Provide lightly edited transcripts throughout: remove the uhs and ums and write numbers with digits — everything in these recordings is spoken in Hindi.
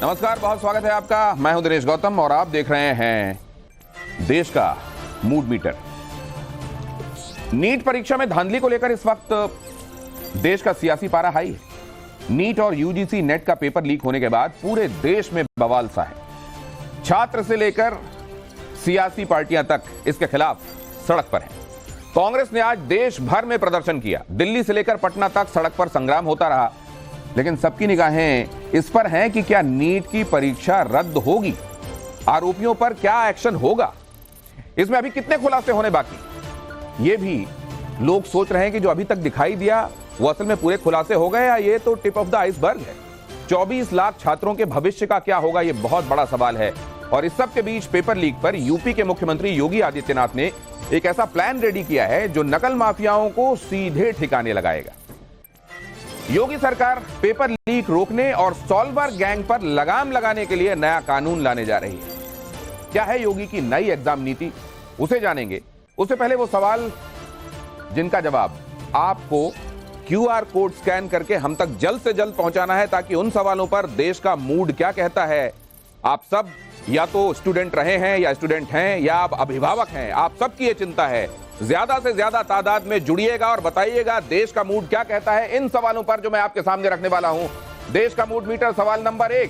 नमस्कार, बहुत स्वागत है आपका। मैं हूं दिनेश गौतम और आप देख रहे हैं देश का मूड मीटर। नीट परीक्षा में धांधली को लेकर इस वक्त देश का सियासी पारा हाई है। नीट और यूजीसी नेट का पेपर लीक होने के बाद पूरे देश में बवाल सा है। छात्र से लेकर सियासी पार्टियां तक इसके खिलाफ सड़क पर हैं। कांग्रेस ने आज देश भर में प्रदर्शन किया। दिल्ली से लेकर पटना तक सड़क पर संग्राम होता रहा, लेकिन सबकी निगाहें इस पर हैं कि क्या नीट की परीक्षा रद्द होगी, आरोपियों पर क्या एक्शन होगा, इसमें अभी कितने खुलासे होने बाकी। ये भी लोग सोच रहे हैं कि जो अभी तक दिखाई दिया वो असल में पूरे खुलासे हो गए या ये तो टिप ऑफ द आइसबर्ग है। 24 लाख छात्रों के भविष्य का क्या होगा, ये बहुत बड़ा सवाल है। और इस सब के बीच पेपर लीक पर यूपी के मुख्यमंत्री योगी आदित्यनाथ ने एक ऐसा प्लान रेडी किया है जो नकल माफियाओं को सीधे ठिकाने लगाएगा। योगी सरकार पेपर लीक रोकने और सॉल्वर गैंग पर लगाम लगाने के लिए नया कानून लाने जा रही है। क्या है योगी की नई एग्जाम नीति, उसे जानेंगे। उससे पहले वो सवाल जिनका जवाब आपको क्यूआर कोड स्कैन करके हम तक जल्द से जल्द पहुंचाना है, ताकि उन सवालों पर देश का मूड क्या कहता है। आप सब या तो स्टूडेंट रहे हैं या स्टूडेंट हैं या आप अभिभावक हैं, आप सबकी ये चिंता है। ज्यादा से ज्यादा तादाद में जुड़िएगा और बताइएगा देश का मूड क्या कहता है इन सवालों पर जो मैं आपके सामने रखने वाला हूं। देश का मूड मीटर सवाल नंबर 1,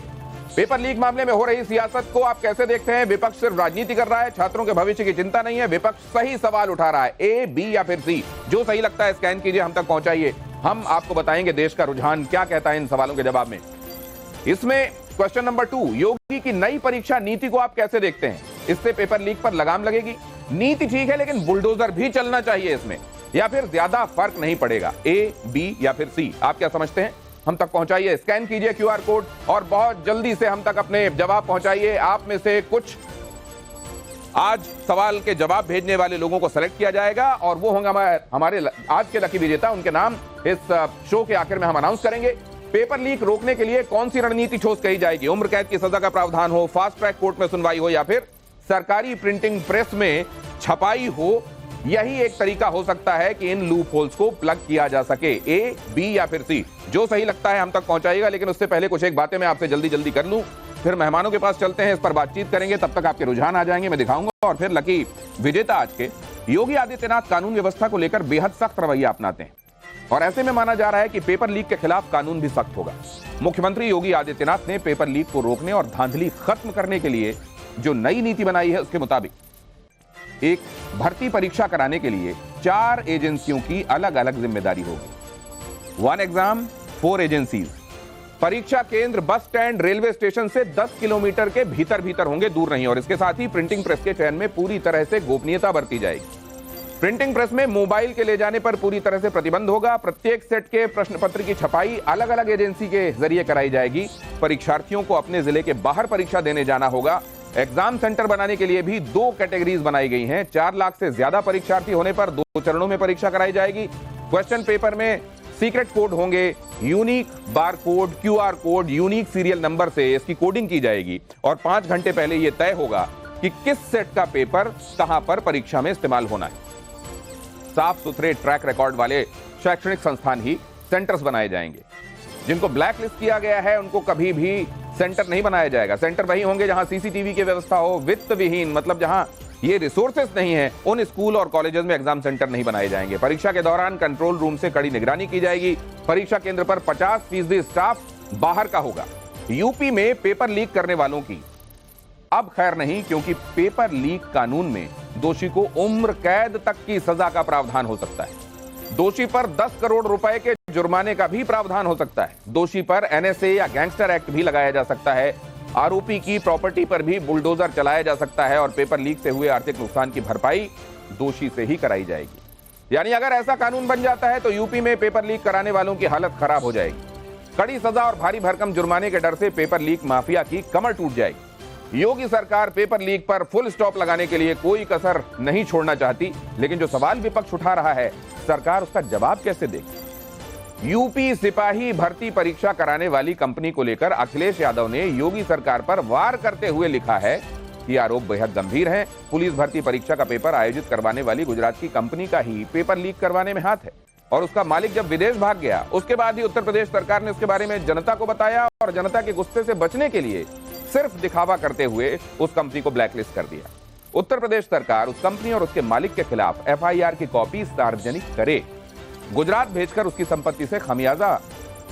पेपर लीक मामले में हो रही सियासत को आप कैसे देखते हैं। विपक्ष सिर्फ राजनीति कर रहा है, छात्रों के भविष्य की चिंता नहीं है। विपक्ष सही सवाल उठा रहा है, ए, बी या फिर सी, जो सही लगता है स्कैन कीजिए, हम तक पहुंचाइए। हम आपको बताएंगे देश का रुझान क्या कहता है इन सवालों के जवाब में। इसमें क्वेश्चन नंबर 2, योगी की नई परीक्षा नीति को आप कैसे देखते हैं। इससे पेपर लीक पर लगाम लगेगी। नीति ठीक है, लेकिन बुलडोजर भी चलना चाहिए इसमें, या फिर ज्यादा फर्क नहीं पड़ेगा। ए, बी या फिर सी, आप क्या समझते हैं, हम तक पहुंचाइए। स्कैन कीजिए क्यूआर कोड और बहुत जल्दी से हम तक अपने जवाब पहुंचाइए। आप में से कुछ आज सवाल के जवाब भेजने वाले लोगों को सेलेक्ट किया जाएगा और वो होंगे हमारे आज के लकी विजेता। उनके नाम इस शो के आखिर में हम अनाउंस करेंगे। पेपर लीक रोकने के लिए कौन सी रणनीति ठोस कही जाएगी। उम्र कैद की सजा का प्रावधान हो, फास्ट ट्रैक कोर्ट में सुनवाई हो, या फिर सरकारी प्रिंटिंग प्रेस में छपाई हो। यही एक तरीका हो सकता है कि इन लूप होल्स को प्लग किया जा सके। ए, बी या फिर सी, जो सही लगता है हम तक पहुंचाइएगा। लेकिन उससे पहले कुछ एक बातें मैं आपसे जल्दी जल्दी कर लूं, फिर मेहमानों के पास चलते हैं, इस पर बातचीत करेंगे। तब तक आपके रुझान आ जाएंगे, मैं दिखाऊंगा। और फिर लकी विजेता आज के योगी आदित्यनाथ कानून व्यवस्था को लेकर बेहद सख्त रवैया अपनाते हैं और ऐसे में माना जा रहा है कि पेपर लीक के खिलाफ कानून भी सख्त होगा। मुख्यमंत्री योगी आदित्यनाथ ने पेपर लीक को रोकने और धांधली खत्म करने के लिए जो नई नीति बनाई है, उसके मुताबिक एक भर्ती परीक्षा कराने के लिए 4 एजेंसियों की अलग अलग जिम्मेदारी होगी। 1 एग्जाम 4 एजेंसीज। परीक्षा केंद्र बस स्टैंड, रेलवे स्टेशन से 10 किलोमीटर के भीतर भीतर होंगे, दूर नहीं। और इसके साथ ही प्रिंटिंग प्रेस के चयन में पूरी तरह से गोपनीयता बरती जाएगी। प्रिंटिंग प्रेस में मोबाइल के ले जाने पर पूरी तरह से प्रतिबंध होगा। प्रत्येक सेट के प्रश्न पत्र की छपाई अलग अलग एजेंसी के जरिए कराई जाएगी। परीक्षार्थियों को अपने जिले के बाहर परीक्षा देने जाना होगा। एग्जाम सेंटर बनाने के लिए भी 2 कैटेगरीज बनाई गई हैं। 4 लाख से ज्यादा परीक्षार्थी होने पर 2 चरणों में परीक्षा कराई जाएगी। क्वेश्चन पेपर में सीक्रेट कोड होंगे, unique bar code, QR code, unique serial number से इसकी कोडिंग की जाएगी। और 5 घंटे पहले यह तय होगा कि किस सेट का पेपर कहां पर परीक्षा में इस्तेमाल होना है। साफ सुथरे ट्रैक रिकॉर्ड वाले शैक्षणिक संस्थान ही सेंटर्स बनाए जाएंगे। जिनको ब्लैक लिस्ट किया गया है उनको कभी भी सेंटर नहीं बनाया जाएगा। सेंटर वही होंगे जहां सीसीटीवी की व्यवस्था हो। वित्त विहीन, मतलब जहां ये रिसोर्सेस नहीं है, उन स्कूल और कॉलेजेस में एग्जाम सेंटर नहीं बनाए जाएंगे। परीक्षा के दौरान कंट्रोल रूम से कड़ी निगरानी की जाएगी। परीक्षा केंद्र पर 50% स्टाफ बाहर का होगा। यूपी में पेपर लीक करने वालों की अब खैर नहीं, क्योंकि पेपर लीक कानून में दोषी को उम्र कैद तक की सजा का प्रावधान हो सकता है। दोषी पर 10 करोड़ रुपए के जुर्माने का भी प्रावधान हो सकता है। दोषी पर एनएसए या गैंगस्टर एक्ट भी लगाया जा सकता है। आरोपी की प्रॉपर्टी पर भी बुलडोजर चलाया जा सकता है और पेपर लीक से हुए आर्थिक नुकसान की भरपाई दोषी से ही कराई जाएगी। यानी अगर ऐसा कानून बन जाता है तो यूपी में पेपर लीक कराने वालों की हालत खराब हो जाएगी। कड़ी सजा और भारी भरकम जुर्माने के डर से पेपर लीक माफिया की कमर टूट जाएगी। योगी सरकार पेपर लीक पर फुल स्टॉप लगाने के लिए कोई कसर नहीं छोड़ना चाहती, लेकिन जो सवाल विपक्ष उठा रहा है, सरकार उसका जवाब कैसे देगी। यूपी सिपाही भर्ती परीक्षा कराने वाली कंपनी को लेकर अखिलेश यादव ने योगी सरकार पर वार करते हुए लिखा है कि आरोप बेहद गंभीर हैं। पुलिस भर्ती परीक्षा का पेपर आयोजित करवाने वाली गुजरात की कंपनी का ही पेपर लीक करवाने में हाथ है। और उसका मालिक जब विदेश भाग गया, उसके बाद ही उत्तर प्रदेश सरकार ने उसके बारे में जनता को बताया और जनता के गुस्से से बचने के लिए सिर्फ दिखावा करते हुए उस कंपनी को ब्लैकलिस्ट कर दिया। उत्तर प्रदेश सरकार उस कंपनी और उसके मालिक के खिलाफ एफआईआर की कॉपी सार्वजनिक करे, गुजरात भेजकर उसकी संपत्ति से खमियाजा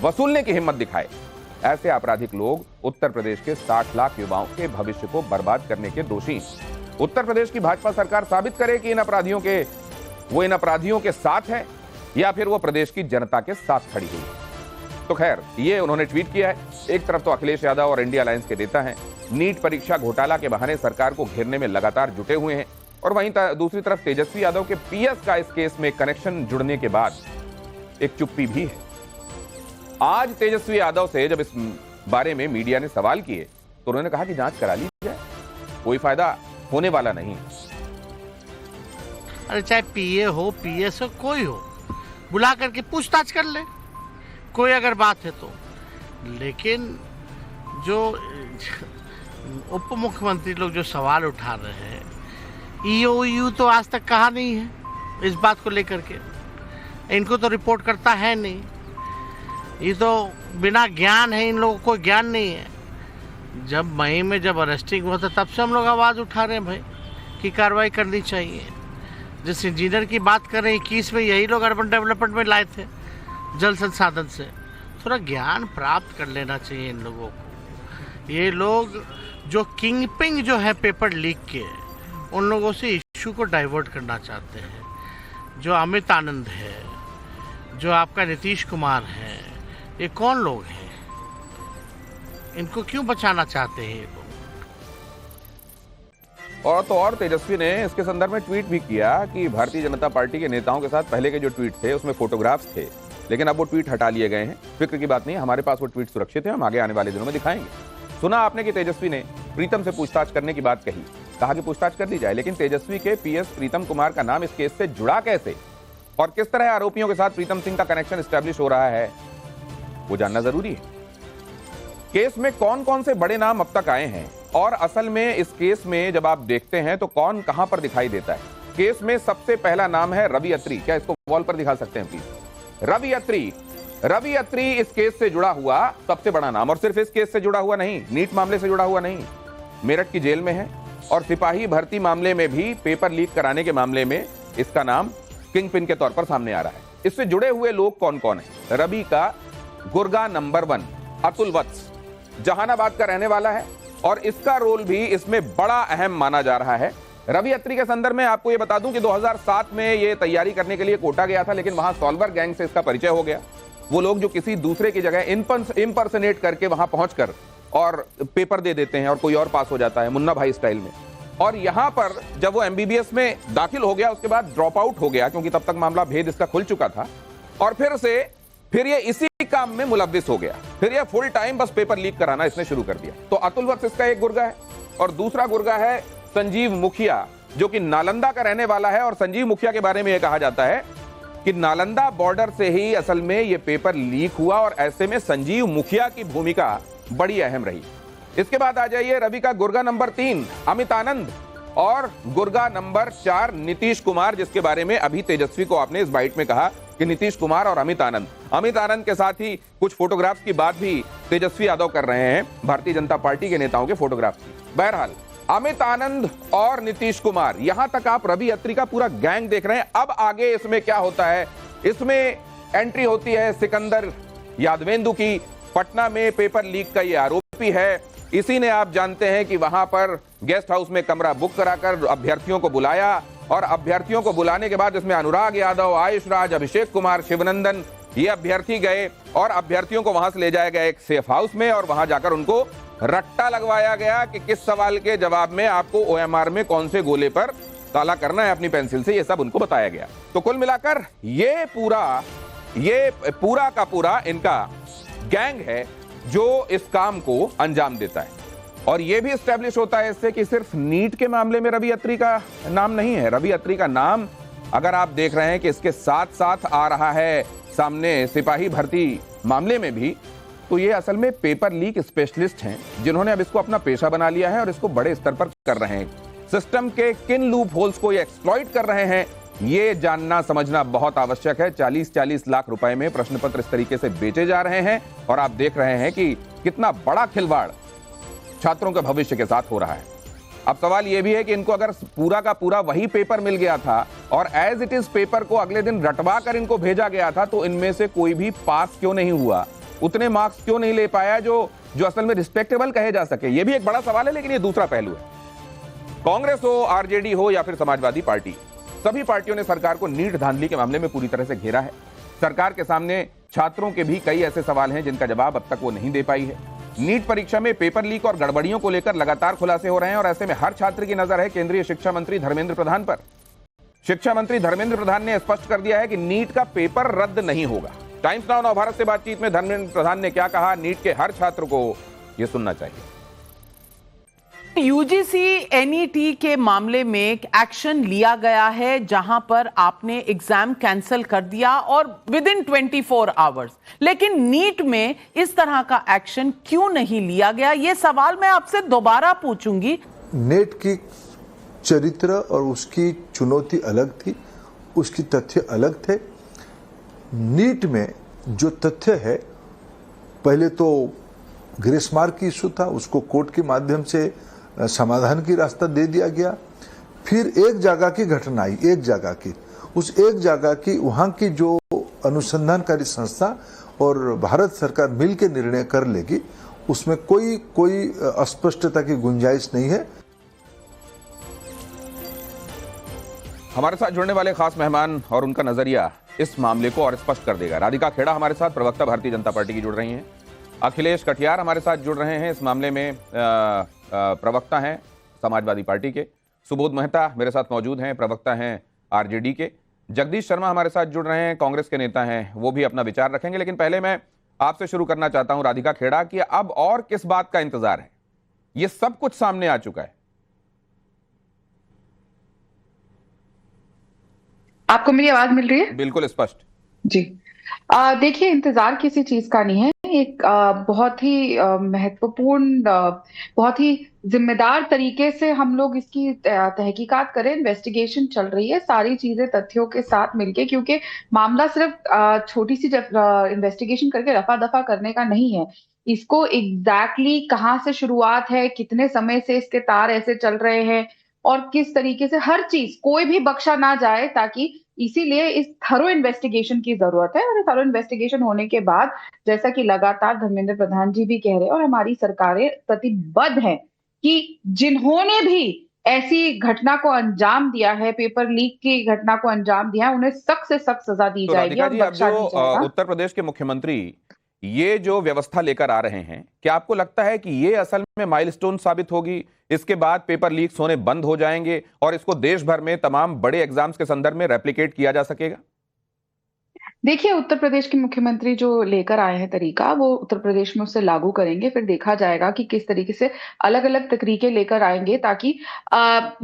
वसूलने की हिम्मत दिखाए। ऐसे आपराधिक लोग उत्तर प्रदेश के 60 लाख युवाओं के भविष्य को बर्बाद करने के दोषी। उत्तर प्रदेश की भाजपा सरकार साबित करे कि इन अपराधियों के साथ है या फिर वो प्रदेश की जनता के साथ खड़ी हुई। तो खैर, ये उन्होंने ट्वीट किया है। एक तरफ तो अखिलेश यादव और इंडिया अलायंस के नेता हैं, नीट परीक्षा घोटाला के बहाने सरकार को घेरने में लगातार जुटे हुए हैं, और वहीं दूसरी तरफ तेजस्वी यादव के पीएस का इस केस में कनेक्शन जुड़ने के बाद एक चुप्पी भी है। आज तेजस्वी यादव से जब इस बारे में मीडिया ने सवाल किए तो उन्होंने कहा कि जांच करा ली जाए, कोई फायदा होने वाला नहीं। अरे चाहे पीए हो, पीएस हो, कोई हो, बुला करके पूछताछ कर ले, कोई अगर बात है तो। लेकिन जो उप मुख्यमंत्री लोग जो सवाल उठा रहे हैं, ईओयू तो आज तक कहा नहीं है इस बात को लेकर के, इनको तो रिपोर्ट करता है नहीं, ये तो बिना ज्ञान है, इन लोगों को ज्ञान नहीं है। जब मई में जब अरेस्टिंग हुआ था तब से हम लोग आवाज़ उठा रहे हैं भाई कि कार्रवाई करनी चाहिए। जिस इंजीनियर की बात कर रहे हैं 21 में, यही लोग अर्बन डेवलपमेंट में लाए थे जल संसाधन से। थोड़ा ज्ञान प्राप्त कर लेना चाहिए इन लोगों को। ये लोग जो किंगपिंग जो है पेपर लीक के, उन लोगों से इशू को डाइवर्ट करना चाहते हैं। जो अमित आनंद है, जो आपका नीतीश कुमार है, ये कौन लोग हैं? इनको क्यों बचाना चाहते हैं ये लोग? और तेजस्वी ने इसके संदर्भ में ट्वीट भी किया कि भारतीय जनता पार्टी के नेताओं के साथ पहले के जो ट्वीट थे उसमें फोटोग्राफ्स थे, लेकिन अब वो ट्वीट हटा लिए गए हैं। फिक्र की बात नहीं, हमारे पास वो ट्वीट सुरक्षित है, हम आगे आने वाले दिनों में दिखाएंगे। सुना आपने कि तेजस्वी ने प्रीतम से पूछताछ करने की बात कही, कहा कि पूछताछ कर ली जाए, लेकिन तेजस्वी के पीएस प्रीतम कुमार का नाम इस केस से जुड़ा कैसे और किस तरह आरोपियों के साथ प्रीतम सिंह का कनेक्शन एस्टेब्लिश हो रहा है, वो जानना जरूरी है। केस में कौन कौन से बड़े नाम अब तक आए हैं और असल में इस केस में जब आप देखते हैं तो कौन कहां पर दिखाई देता है। केस में सबसे पहला नाम है रवि अत्री। क्या इसको वॉल पर दिखा सकते हैं प्लीज? रवि अत्री इस केस से जुड़ा हुआ सबसे बड़ा नाम, और सिर्फ इस केस से जुड़ा हुआ नहीं, नीट मामले से जुड़ा हुआ नहीं, मेरठ की जेल में है और सिपाही भर्ती मामले में भी पेपर लीक कराने के मामले में इसका नाम किंग पिन के तौर पर सामने आ रहा है। इससे जुड़े हुए लोग कौन कौन है? रवि का गुर्गा नंबर 1 अतुल वत्स जहानाबाद का रहने वाला है और इसका रोल भी इसमें बड़ा अहम माना जा रहा है। रवि अत्री के संदर्भ में आपको यह बता दूं कि 2007 में यह तैयारी करने के लिए कोटा गया था, लेकिन वहां सॉल्वर गैंग से इसका परिचय हो गया। वो लोग जो किसी दूसरे की जगह इंपर्सनेट करके वहां पहुंचकर और पेपर दे देते हैं और कोई और पास हो जाता है, मुन्ना भाई स्टाइल में। और यहां पर जब वो एमबीबीएस में दाखिल हो गया, उसके बाद ड्रॉप आउट हो गया क्योंकि तब तक मामला भेद इसका खुल चुका था, और फिर ये इसी काम में मुलव्विस हो गया। फिर ये फुल टाइम बस पेपर लीक कराना इसने शुरू कर दिया। तो अतुल वत्स इसका एक गुर्गा है और दूसरा गुर्गा है संजीव मुखिया, जो कि नालंदा का रहने वाला है। और संजीव मुखिया के बारे में यह कहा जाता है कि नालंदा बॉर्डर से ही असल में यह पेपर लीक हुआ और ऐसे में संजीव मुखिया की भूमिका बड़ी अहम रही। इसके बाद आ जाइए रवि का गुर्गा नंबर 3 अमित आनंद और गुर्गा नंबर 4 नीतीश कुमार, जिसके बारे में अभी तेजस्वी को आपने इस बाइट में कहा कि नीतीश कुमार और अमित आनंद के साथ ही कुछ फोटोग्राफ्स की बात भी तेजस्वी यादव कर रहे हैं, भारतीय जनता पार्टी के नेताओं के फोटोग्राफ्स की। बहरहाल अमित आनंद और नीतीश कुमार, यहां तक आप रवि अत्री का पूरा गैंग देख रहे हैं। अब आगे इसमें क्या होता है? इसमें एंट्री होती है सिकंदर यादवेंदु की। पटना में पेपर लीक का ये आरोपी है। इसी ने आप जानते हैं कि वहां पर गेस्ट हाउस में कमरा बुक कराकर अभ्यर्थियों को बुलाया और अभ्यर्थियों को बुलाने के बाद इसमें अनुराग यादव, आयुष राज, अभिषेक कुमार, शिवनंदन, ये अभ्यर्थी गए और अभ्यर्थियों को वहां से ले जाया गया एक सेफ हाउस में और वहां जाकर उनको रट्टा लगवाया गया कि किस सवाल के जवाब में आपको ओएमआर में कौन से गोले पर ताला करना है अपनी पेंसिल से, ये सब उनको बताया गया। तो कुल मिलाकर ये पूरा का पूरा इनका गैंग है जो इस काम को अंजाम देता है। और यह भी एस्टेब्लिश होता है इससे कि सिर्फ नीट के मामले में रवि अत्री का नाम नहीं है। रवि अत्री का नाम अगर आप देख रहे हैं कि इसके साथ साथ आ रहा है सामने सिपाही भर्ती मामले में भी, तो ये असल में पेपर लीक स्पेशलिस्ट हैं जिन्होंने अब इसको अपना पेशा बना लिया है और इसको बड़े स्तर पर कर रहे हैं। सिस्टम के किन लूप होल्स को ये एक्सप्लॉइट कर रहे हैं, ये जानना समझना बहुत आवश्यक है। 40-40 लाख रुपए में प्रश्न पत्र इस तरीके से बेचे जा रहे हैं और आप देख रहे हैं कि कितना बड़ा खिलवाड़ छात्रों के भविष्य के साथ हो रहा है। अब सवाल यह भी है कि इनको अगर पूरा का पूरा वही पेपर मिल गया था और एज इट इज पेपर को अगले दिन रटवा कर इनको भेजा गया था, तो इनमें से कोई भी पास क्यों नहीं हुआ, उतने मार्क्स क्यों नहीं ले पाया जो असल में रिस्पेक्टेबल कहे जा सके। यह भी एक बड़ा सवाल है, लेकिन यह दूसरा पहलू है। कांग्रेस हो, आरजेडी हो या फिर समाजवादी पार्टी, सभी पार्टियों ने सरकार को नीट धांधली के मामले में पूरी तरह से घेरा है। सरकार के सामने छात्रों के भी कई ऐसे सवाल हैं जिनका जवाब अब तक वो नहीं दे पाई है। नीट परीक्षा में पेपर लीक और गड़बड़ियों को लेकर लगातार खुलासे हो रहे हैं और ऐसे में हर छात्र की नजर है केंद्रीय शिक्षा मंत्री धर्मेंद्र प्रधान पर। शिक्षा मंत्री धर्मेंद्र प्रधान ने स्पष्ट कर दिया है कि नीट का पेपर रद्द नहीं होगा। टाइम्स नाउ नवभारत से बातचीत में धर्मेंद्र प्रधान ने क्या कहा, नीट के हर छात्र को यह सुनना चाहिए। यूजीसी एनईटी के मामले में एक्शन लिया गया है, जहां पर आपने एग्जाम कैंसिल कर दिया और विद इन 24 आवर्स, लेकिन नीट में इस तरह का एक्शन क्यों नहीं लिया गया, यह सवाल मैं आपसे दोबारा पूछूंगी। नेट की चरित्र और उसकी चुनौती अलग थी, उसकी तथ्य अलग थे। नीट में जो तथ्य है, पहले तो ग्रेस मार्क की इशू था, उसको कोर्ट के माध्यम से समाधान की रास्ता दे दिया गया। फिर एक जगह की घटना आई, एक जगह की, उस एक जगह की वहां की जो अनुसंधानकारी संस्था और भारत सरकार मिलकर निर्णय कर लेगी, उसमें कोई अस्पष्टता की गुंजाइश नहीं है। हमारे साथ जुड़ने वाले खास मेहमान और उनका नजरिया इस मामले को और स्पष्ट कर देगा। राधिका खेड़ा हमारे साथ, प्रवक्ता भारतीय जनता पार्टी की जुड़ रही हैं। अखिलेश कटियार हमारे साथ जुड़ रहे हैं, इस मामले में प्रवक्ता हैं समाजवादी पार्टी के। सुबोध मेहता मेरे साथ मौजूद हैं, प्रवक्ता हैं आरजेडी के। जगदीश शर्मा हमारे साथ जुड़ रहे हैं, कांग्रेस के नेता हैं, वो भी अपना विचार रखेंगे। लेकिन पहले मैं आपसे शुरू करना चाहता हूं राधिका खेड़ा कि अब और किस बात का इंतजार है? ये सब कुछ सामने आ चुका है। आपको मेरी आवाज मिल रही है? बिल्कुल स्पष्ट जी। देखिए, इंतजार किसी चीज का नहीं है। एक बहुत ही महत्वपूर्ण, बहुत ही जिम्मेदार तरीके से हम लोग इसकी तहकीकात करें। इन्वेस्टिगेशन चल रही है, सारी चीजें तथ्यों के साथ मिलके, क्योंकि मामला सिर्फ छोटी सी इन्वेस्टिगेशन करके रफा दफा करने का नहीं है। इसको एग्जैक्टली कहाँ से शुरुआत है, कितने समय से इसके तार ऐसे चल रहे हैं और किस तरीके से हर चीज कोई भी बख्शा ना जाए, ताकि इसीलिए इस थरो इन्वेस्टिगेशन की जरूरत है। और थरो इन्वेस्टिगेशन होने के बाद, जैसा कि लगातार धर्मेंद्र प्रधान जी भी कह रहे हैं और हमारी सरकारें प्रतिबद्ध हैं कि जिन्होंने भी ऐसी घटना को अंजाम दिया है, पेपर लीक की घटना को अंजाम दिया है, उन्हें सख्त से सख्त सजा दी जाएगी और बख्शा नहीं जाएगा। उत्तर प्रदेश के मुख्यमंत्री ये जो व्यवस्था लेकर आ रहे हैं, क्या आपको लगता है कि ये असल में माइलस्टोन साबित होगी? इसके बाद पेपर लीक्स होने बंद हो जाएंगे और इसको देश भर में तमाम बड़े एग्जाम्स के संदर्भ में रेप्लिकेट किया जा सकेगा? देखिए, उत्तर प्रदेश के मुख्यमंत्री जो लेकर आए हैं तरीका, वो उत्तर प्रदेश में उसे लागू करेंगे। फिर देखा जाएगा कि किस तरीके से अलग अलग तरीके लेकर आएंगे ताकि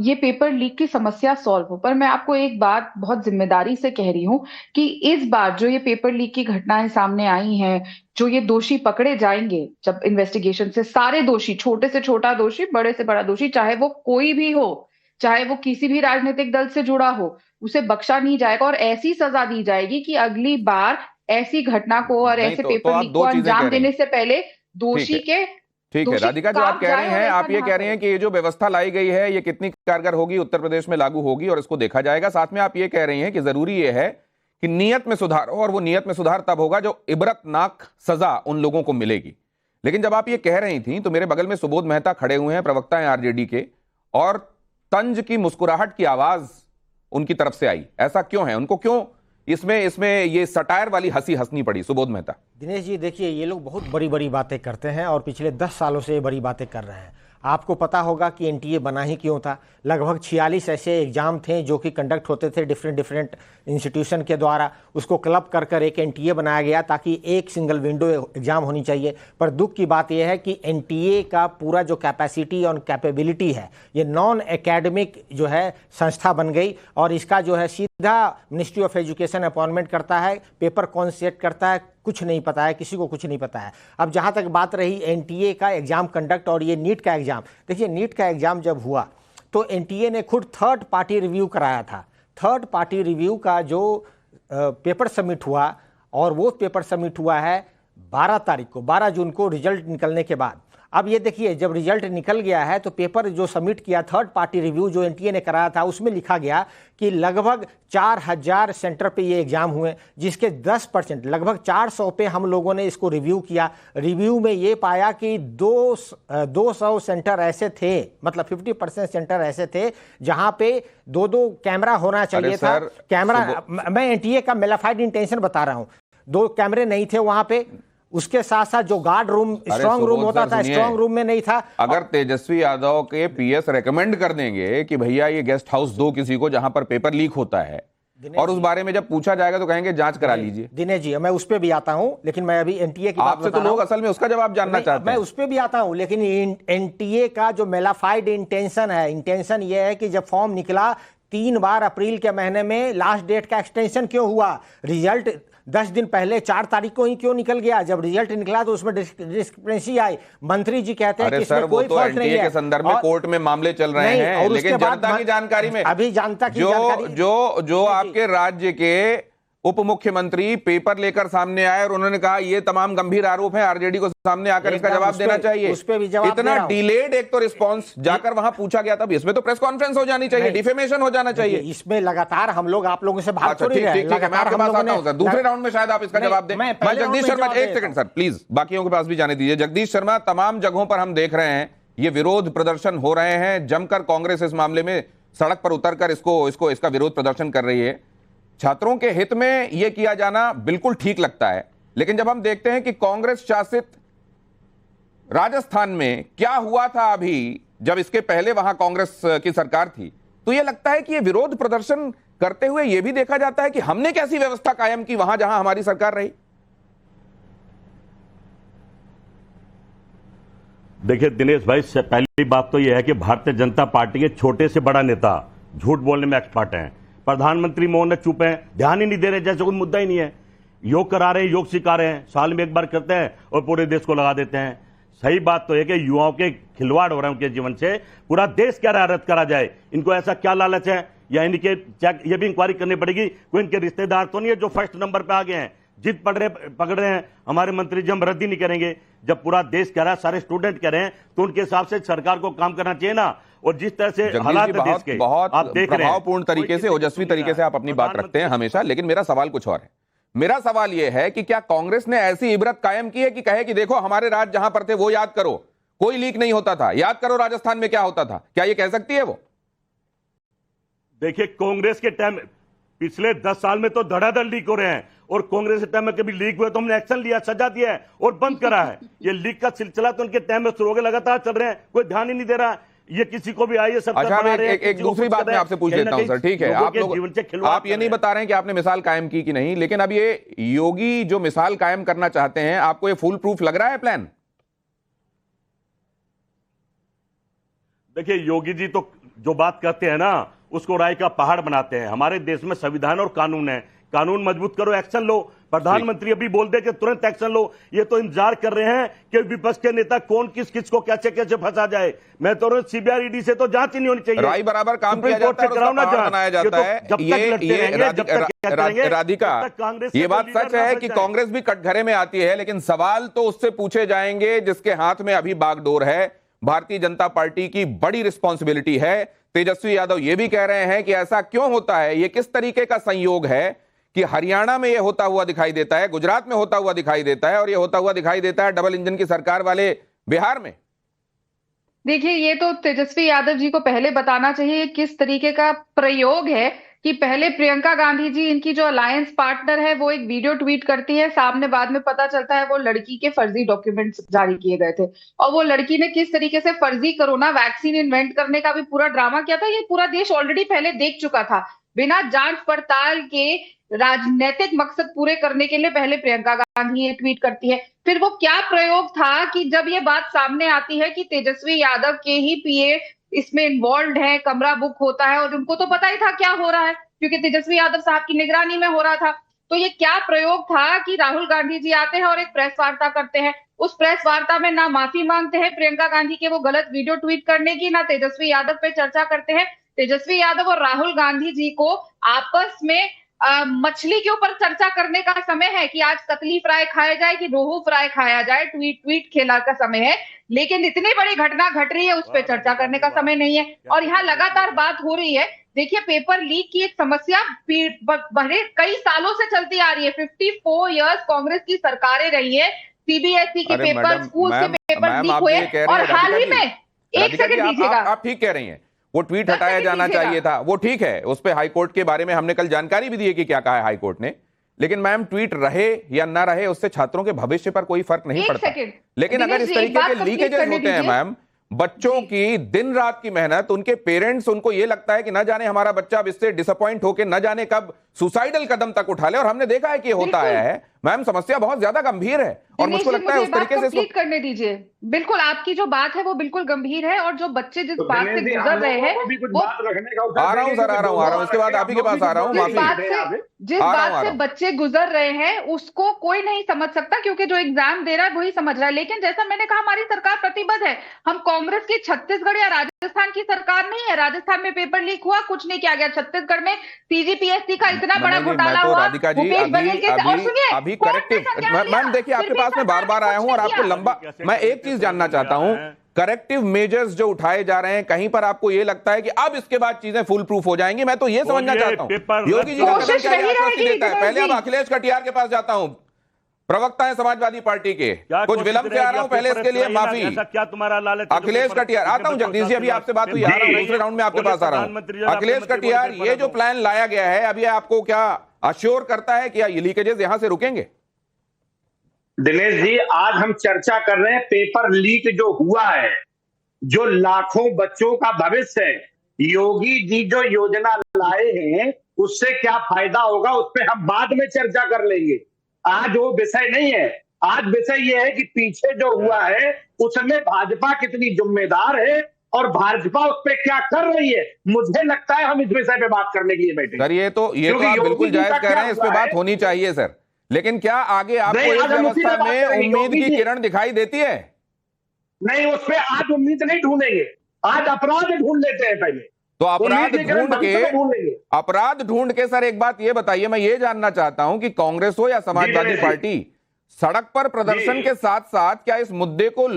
ये पेपर लीक की समस्या सॉल्व हो। पर मैं आपको एक बात बहुत जिम्मेदारी से कह रही हूं कि इस बार जो ये पेपर लीक की घटनाएं सामने आई हैं, जो ये दोषी पकड़े जाएंगे जब इन्वेस्टिगेशन से, सारे दोषी, छोटे से छोटा दोषी, बड़े से बड़ा दोषी, चाहे वो कोई भी हो, चाहे वो किसी भी राजनीतिक दल से जुड़ा हो, उसे बख्शा नहीं जाएगा और ऐसी सजा दी जाएगी कि अगली बार ऐसी घटना को और ऐसे पेपर लीक को अंजाम देने से पहले दोषी के। ठीक है राधिका, जो आप कह रही हैं, आप ये कह रही हैं कि ये जो व्यवस्था लाई गई है ये कितनी कारगर होगी, उत्तर प्रदेश में लागू होगी और इसको देखा जाएगा। साथ में आप ये कह रही हैं कि जरूरी ये है कि नियत में सुधार हो, और वो नियत में सुधार तब होगा जो इबरतनाक सजा उन लोगों को मिलेगी। लेकिन जब आप ये कह रही थी तो मेरे बगल में सुबोध मेहता खड़े हुए हैं, प्रवक्ता हैं आरजेडी के, और तंज की मुस्कुराहट की आवाज उनकी तरफ से आई। ऐसा क्यों है? उनको क्यों इसमें ये सटायर वाली हंसी हंसनी पड़ी? सुबोध मेहता। दिनेश जी, देखिए, ये लोग बहुत बड़ी बड़ी बातें करते हैं और पिछले 10 सालों से ये बड़ी बातें कर रहे हैं। आपको पता होगा कि एनटीए बना ही क्यों था। लगभग 46 ऐसे एग्जाम थे जो कि कंडक्ट होते थे डिफरेंट इंस्टीट्यूशन के द्वारा, उसको क्लब कर कर एक एनटीए बनाया गया ताकि एक सिंगल विंडो एग्जाम होनी चाहिए। पर दुख की बात यह है कि एनटीए का पूरा जो कैपेसिटी और कैपेबिलिटी है, ये नॉन एकेडमिक जो है संस्था बन गई और इसका जो है सीधा मिनिस्ट्री ऑफ एजुकेशन अपॉइंटमेंट करता है, पेपर कौन सेट करता है कुछ नहीं पता है, किसी को कुछ नहीं पता है। अब जहाँ तक बात रही एनटीए का एग्जाम कंडक्ट और ये नीट का एग्जाम, देखिए नीट का एग्जाम जब हुआ तो एनटीए ने खुद थर्ड पार्टी रिव्यू कराया था। थर्ड पार्टी रिव्यू का जो पेपर सबमिट हुआ, और वो पेपर सबमिट हुआ है 12 तारीख को, 12 जून को रिजल्ट निकलने के बाद। अब ये देखिए, जब रिजल्ट निकल गया है तो पेपर जो सबमिट किया थर्ड पार्टी रिव्यू जो एनटीए ने कराया था, उसमें लिखा गया कि लगभग 4000 सेंटर पे ये एग्जाम हुए, जिसके 10% लगभग 400 पे हम लोगों ने इसको रिव्यू किया। रिव्यू में ये पाया कि 200 सेंटर ऐसे थे, मतलब 50% सेंटर ऐसे थे जहां पे 2 कैमरा होना चाहिए था। कैमरा, मैं एनटीए का मेलाफाइड इंटेंशन बता रहा हूं, 2 कैमरे नहीं थे वहां पे। उसके साथ साथ जो गार्ड रूम, स्ट्रांग रूम होता था, स्ट्रांग रूम में नहीं था। अगर तेजस्वी यादव के पीएस रेकमेंड कर देंगे कि भैया ये गेस्ट हाउस दो किसी को जहां पर पेपर लीक होता है, और उस बारे में जब पूछा जाएगा तो कहेंगे जांच करा लीजिए। दिनेश जी, मैं उस पर भी आता हूं, लेकिन मैं अभी एनटीए की बात आपसे तो लोग असल में उसका जवाब जानना चाहते हैं। मैं उस पर भी आता हूं, लेकिन एनटीए का जो मेलाफाइड इंटेंशन ये है कि जब फॉर्म निकला 3 बार अप्रैल के महीने में लास्ट डेट का एक्सटेंशन क्यों हुआ? रिजल्ट 10 दिन पहले 4 तारीख को ही क्यों निकल गया? जब रिजल्ट निकला तो उसमें डिस्क्रिपेंसी आई। मंत्री जी कहते हैं कि इसमें कोई फॉल्ट नहीं है। के संदर्भ में कोर्ट में मामले चल रहे हैं, लेकिन जनता की जानकारी में अभी जनता की जानकारी जो आपके राज्य के उप मुख्यमंत्री पेपर लेकर सामने आए और उन्होंने कहा ये तमाम गंभीर आरोप हैं, आरजेडी को सामने आकर इसका जवाब देना चाहिए। उस पे भी जवाब इतना डिलेड एक तो रिस्पांस जाकर वहां पूछा गया था, इसमें तो प्रेस कॉन्फ्रेंस हो जानी चाहिए, डिफेमेशन हो जाना चाहिए। इसमें लगातार हम लोग आप लोगों से भाग थोड़ी रहे हैं। मैं आपके पास आता हूं सर, दूसरे राउंड में शायद आप इसका जवाब दें। मैं जगदीश शर्मा, एक सेकंड सर प्लीज, बाकियों के पास भी जाने दीजिए। जगदीश शर्मा, तमाम जगहों पर हम देख रहे हैं ये विरोध प्रदर्शन हो रहे हैं, जमकर कांग्रेस इस मामले में सड़क पर उतरकर इसका विरोध प्रदर्शन कर रही है। छात्रों के हित में यह किया जाना बिल्कुल ठीक लगता है, लेकिन जब हम देखते हैं कि कांग्रेस शासित राजस्थान में क्या हुआ था अभी, जब इसके पहले वहां कांग्रेस की सरकार थी, तो यह लगता है कि यह विरोध प्रदर्शन करते हुए यह भी देखा जाता है कि हमने कैसी व्यवस्था कायम की वहां जहां हमारी सरकार रही। देखिए दिनेश भाई, पहली बात तो यह है कि भारतीय जनता पार्टी के छोटे से बड़ा नेता झूठ बोलने में एक्सपर्ट हैं। प्रधानमंत्री मौन चुप हैं, ध्यान ही नहीं दे रहे, जैसे कोई मुद्दा ही नहीं है। योग करा रहे हैं, योग सिखा रहे हैं, साल में एक बार करते हैं और पूरे देश को लगा देते हैं। सही बात तो है कि युवाओं के खिलवाड़ हो रहे हैं उनके जीवन से, पूरा देश क्या रद्द करा जाए। इनको ऐसा क्या लालच है, या इनके ये भी इंक्वायरी करनी पड़ेगी, कोई इनके रिश्तेदार तो नहीं है जो फर्स्ट नंबर पे आ गए हैं, जिद पकड़ रहे हैं हमारे मंत्री जी, हम रद्द ही नहीं करेंगे। जब पूरा देश कह रहा है, सारे स्टूडेंट कह रहे हैं, तो उनके हिसाब से सरकार को काम करना चाहिए ना। और जिस तरह से हालात देश के बहुत आप देख रहे हैं, प्रभावपूर्ण तरीके से, ओजस्वी तरीके से आप अपनी बात रखते हैं हमेशा, लेकिन मेरा सवाल कुछ और है। मेरा सवाल यह है कि क्या कांग्रेस ने ऐसी इबरत कायम की है कि कहे कि देखो हमारे राज्य जहां पर थे वो याद करो, कोई लीक नहीं होता था, याद करो राजस्थान में क्या होता था, क्या ये कह सकती है वो? देखिए कांग्रेस के टाइम पिछले 10 साल में तो धड़ाधड़ लीक हो रहे हैं, और कांग्रेस के टाइम में कभी लीक हुए तो हमने एक्शन लिया, सजा दिया है और बंद करा है। ये लीक का सिलसिला तो उनके टाइम में शुरू हो गया, लगातार चल रहे हैं, कोई ध्यान ही नहीं दे रहा। ये किसी को भी आइए सब अच्छा, एक दूसरी बात मैं आपसे पूछ लेता हूं सर, ठीक है, आप ये नहीं बता रहे हैं कि आपने मिसाल कायम की कि नहीं, लेकिन अब ये योगी जो मिसाल कायम करना चाहते हैं, आपको ये फुल प्रूफ लग रहा है प्लान? देखिए योगी जी तो जो बात करते हैं ना, उसको राय का पहाड़ बनाते हैं। हमारे देश में संविधान और कानून है, कानून मजबूत करो, एक्शन लो। प्रधानमंत्री अभी बोल दे कि तुरंत एक्शन लो, ये तो इंतजार कर रहे हैं कि विपक्ष के नेता कौन किस को कैसे कैसे फंसा जाए। मैं तो सीबीआई ईडी से तो जांच ही नहीं होनी चाहिए, राय बराबर काम किया जाता है, बनाया जाता है। ये राधिका, ये बात सच है कि कांग्रेस भी कटघरे में आती है, लेकिन सवाल तो उससे पूछे जाएंगे जिसके हाथ में अभी बागडोर है। भारतीय जनता पार्टी की बड़ी रिस्पॉन्सिबिलिटी है। तेजस्वी यादव ये भी कह रहे हैं कि ऐसा क्यों होता है, ये किस तरीके का संयोग है कि हरियाणा में ये होता हुआ दिखाई देता है, गुजरात में होता हुआ दिखाई देता है, और ये होता हुआ दिखाई देता है डबल इंजन की सरकार वाले बिहार में। देखिए, ये तो तेजस्वी यादव जी को पहले बताना चाहिए किस तरीके का प्रयोग है कि पहले प्रियंका गांधी जी, इनकी जो अलायंस पार्टनर है, वो एक वीडियो ट्वीट करती है, सामने बाद में पता चलता है वो लड़की के फर्जी डॉक्यूमेंट्स जारी किए गए थे, और वो लड़की ने किस तरीके से फर्जी कोरोना वैक्सीन इन्वेंट करने का भी पूरा ड्रामा किया था, ये पूरा देश ऑलरेडी पहले देख चुका था। बिना जांच पड़ताल के राजनीतिक मकसद पूरे करने के लिए पहले प्रियंका गांधी ये ट्वीट करती है। फिर वो क्या प्रयोग था कि जब ये बात सामने आती है कि तेजस्वी यादव के ही पीए इसमें इन्वॉल्व है, कमरा बुक होता है, और उनको तो पता ही था क्या हो रहा है क्योंकि तेजस्वी यादव साहब की निगरानी में हो रहा था। तो ये क्या प्रयोग था कि राहुल गांधी जी आते हैं और एक प्रेस वार्ता करते हैं, उस प्रेस वार्ता में ना माफी मांगते हैं प्रियंका गांधी के वो गलत वीडियो ट्वीट करने की, ना तेजस्वी यादव पे चर्चा करते हैं, तेजस्वी यादव और राहुल गांधी जी को आपस में मछली के ऊपर चर्चा करने का समय है कि आज कतली फ्राई खाया जाए कि रोहू फ्राई खाया जाए, ट्वीट खेला का समय है। लेकिन इतनी बड़ी घटना घट रही है, उस पर चर्चा करने का समय नहीं है। और यहाँ लगातार बात हो रही है। देखिए, पेपर लीक की एक समस्या बड़े कई सालों से चलती आ रही है। 54 इयर्स कांग्रेस की सरकारें रही है, सीबीएसई के पेपर, स्कूल के पेपर लीक हुए, और हाल ही में एक सेकंड दीजिएगा, आप ठीक कह रही हैं, वो ट्वीट हटाया जाना चाहिए था, वो ठीक है, उस पे हाई कोर्ट के बारे में हमने कल जानकारी भी दी है कि क्या कहा है हाई कोर्ट ने। लेकिन मैम, ट्वीट रहे या ना रहे, उससे छात्रों के भविष्य पर कोई फर्क नहीं पड़ता। लेकिन अगर इस तरीके के लीकेजेस होते हैं मैम, बच्चों की दिन रात की मेहनत, उनके पेरेंट्स, उनको ये लगता है कि न जाने हमारा बच्चा अब इससे डिसअपॉइंट होकर न जाने कब सुसाइडल कदम तक उठा ले, और हमने देखा है कि ये होता आया है। मैम, समस्या बहुत ज्यादा गंभीर है और मुझको लगता है उस तरीके से इसको करने दीजिए। बिल्कुल, आपकी जो बात है वो बिल्कुल गंभीर है, और जो बच्चे जिस बात से गुजर रहे हैं, आ रहा हूं सर, आ रहा हूं, उसके बाद आप ही के पास आ रहा हूं। जिस बात से बच्चे गुजर रहे हैं उसको कोई नहीं समझ सकता, क्योंकि जो एग्जाम दे रहा है वही समझ रहा है। लेकिन जैसा मैंने कहा, हमारी सरकार प्रतिबद्ध है। हम कांग्रेस की छत्तीसगढ़ या राजस्थान की सरकार नहीं है। राजस्थान में पेपर लीक हुआ, कुछ नहीं किया गया। छत्तीसगढ़ में सीजीपीएससी का इतना बड़ा घोटाला हुआ। राधिका जी, अभी करेक्टिव, मैम देखिए, आपके पास मैं बार बार आया हूं और आपको लंबा, मैं एक चीज जानना चाहता हूं, करेक्टिव मेजर्स जो उठाए जा रहे हैं, कहीं पर आपको ये लगता है कि अब इसके बाद चीजें फुल प्रूफ हो जाएंगी? मैं तो ये समझना चाहता हूं योगी जी का कदम क्या आश्वस्ति देता है। पहले अब अखिलेश कटियार के पास जाता हूं, प्रवक्ता है समाजवादी पार्टी के, कुछ विलंब से आ रहा हूं, पहले इसके लिए माफी। क्या तुम्हारा लालच? अखिलेश कटियार, आता हूं जगदीश जी, अभी आपसे बात हुई, आ रहा हूं, दूसरे राउंड में आपके पास आ रहा हूं। अखिलेश कटियार, ये जो प्लान लाया गया है, अब ये आपको क्या अश्योर करता है कि ये लीकेजेस यहां से रुकेंगे? दिनेश जी, आज हम चर्चा कर रहे हैं पेपर लीक जो हुआ है, जो लाखों बच्चों का भविष्य है। योगी जी जो योजना लाए हैं उससे क्या फायदा होगा, उस पर हम बाद में चर्चा कर लेंगे। आज वो विषय नहीं है। आज विषय ये है कि पीछे जो हुआ है उसमें भाजपा कितनी जिम्मेदार है और भाजपा उस पर क्या कर रही है। मुझे लगता है हम इस विषय पे बात करने के लिए बैठे। सर, ये तो आप बिल्कुल जायज कह रहे हैं, इस पे बात होनी चाहिए सर। लेकिन क्या आगे आपको इस व्यवस्था में उम्मीद की किरण दिखाई देती है? नहीं, उस पर आज उम्मीद नहीं ढूंढेंगे, आज अपराध ढूंढ लेते हैं पहले। तो अपराध ढूंढ के सर, एक बात ये बताइए, मैं ये जानना चाहता हूं कि कांग्रेस हो या समाजवादी पार्टी, सड़क पर प्रदर्शन के साथ साथ क्या इस मुद्दे को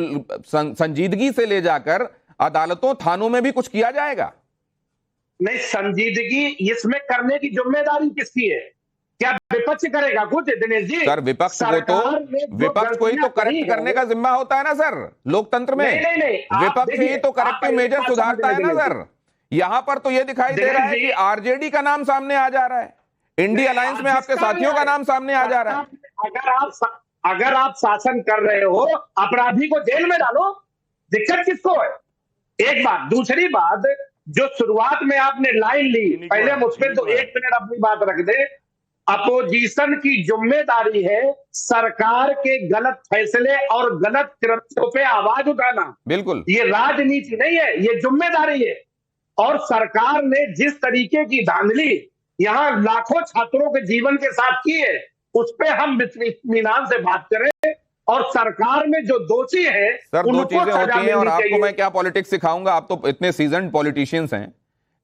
संजीदगी से ले जाकर अदालतों, थानों में भी कुछ किया जाएगा? नहीं, संजीदगी इसमें करने की जिम्मेदारी किसकी है? क्या विपक्ष करेगा कुछ? दिनेश जी, सर, विपक्ष को ही तो करेक्ट करने का जिम्मा होता है ना सर, लोकतंत्र में। विपक्ष ही तो करेक्टिव मेजर सुधारता है ना सर। यहां पर तो यह दिखाई दे रहा है कि आरजेडी का नाम सामने आ जा रहा है, इंडिया अलायंस में आपके साथियों का नाम सामने आ जा रहा है। अगर आप शासन कर रहे हो, अपराधी को जेल में डालो, दिक्कत किसको है? एक बात। दूसरी बात, जो शुरुआत में आपने लाइन ली, पहले मुझसे तो 1 मिनट अपनी बात रख दे। अपोजिशन की जिम्मेदारी है सरकार के गलत फैसले और गलत कृत्यों पे आवाज उठाना। बिल्कुल, ये राजनीति नहीं है, ये जिम्मेदारी है। और सरकार ने जिस तरीके की धांधली यहां लाखों छात्रों के जीवन के साथ की है, उस पे हम इत्मीनान से बात करें। और सरकार में जो दोषी है सर, दो चीजें होती हैं, और आपको मैं क्या पॉलिटिक्स सिखाऊंगा, आप तो इतने सीजन्ड पॉलिटिशियंस हैं।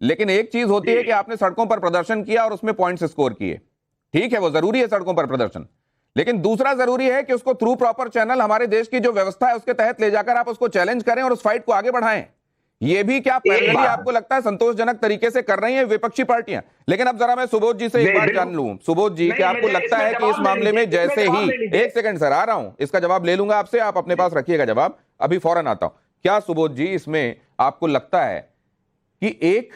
लेकिन एक चीज होती है कि आपने सड़कों पर प्रदर्शन किया और उसमें पॉइंट्स स्कोर किए, ठीक है, वो जरूरी है सड़कों पर प्रदर्शन। लेकिन दूसरा जरूरी है कि उसको थ्रू प्रॉपर चैनल, हमारे देश की जो व्यवस्था है उसके तहत ले जाकर आप उसको चैलेंज करें और उस फाइट को आगे बढ़ाएं। ये भी क्या पैरेलली आपको लगता है संतोषजनक तरीके से कर रही हैं विपक्षी पार्टियां? लेकिन अब जरा मैं सुबोध जी से एक बात जान लूं। सुबोध जी, क्या आपको लगता है कि इस मामले में जैसे ही, एक सेकंड सर, आ रहा हूं, इसका जवाब ले लूंगा आपसे, आप अपने पास रखिएगा जवाब, अभी फौरन आता हूं। क्या सुबोध जी, इसमें आपको लगता है कि एक